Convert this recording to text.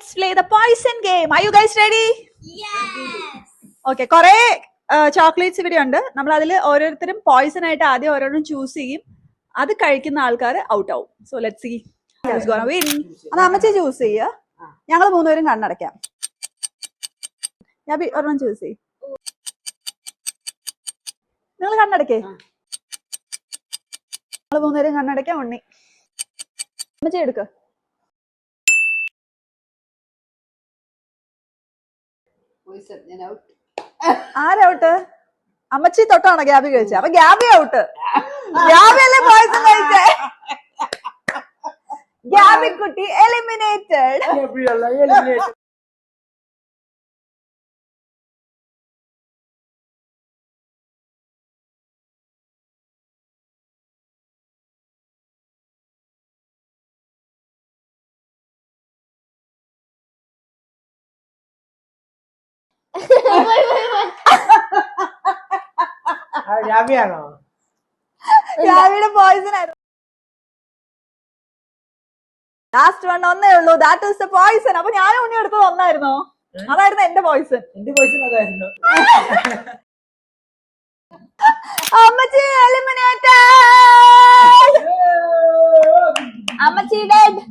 let's play the poison game. Are you guys ready? Yes. Okay, കുറെ chocolates ഇവിടെ ഉണ്ട്. നമ്മൾ അതിൽ ഓരോരുത്തരും പോയിസൺ ആയിട്ട് ആദ്യം ഓരോന്നും ചൂസ് ചെയ്യും. അത് കഴിക്കുന്ന ആൾക്കാർ ഔട്ട് ആവും. So let's see who's gonna win. അത് അമ്മച്ചി ചൂസ് ചെയ്യുക. ഞങ്ങൾ മൂന്നുപേരും കണ്ണടയ്ക്കാം. ഞാൻ ഒരെണ്ണം ചൂസ് ചെയ്യും. നിങ്ങൾ കണ്ണടക്കേ. ഞങ്ങൾ മൂന്നുപേരും കണ്ണടയ്ക്കാം. ഉണ്ണി അമ്മച്ചി എടുക്ക. ആരൗട്ട്? അമ്മച്ചി തൊട്ടാണോ ഗ്യാബി കഴിച്ചത്? അപ്പൊ ഗ്യാബി ഔട്ട്. ഗ്യാബി അല്ലേ പോയിസൺ കഴിച്ചേ? ഗ്യാബി കുട്ടി എലിമിനേറ്റഡ്. ഗ്യാബിയുടെ പോയിസൺ ആയിരുന്നു. ലാസ്റ്റ് വൺ ഒന്നേ ഉള്ളൂ. That is the poison. അപ്പൊ ഞാൻ ഉണ്ണി എടുത്തത് ഒന്നായിരുന്നോ? അതായിരുന്നു എന്റെ പോയിസൺ. അതായിരുന്നു. അമ്മച്ചി എലിമിനേറ്റഡ്. അമ്മച്ചി ഡെഡ്.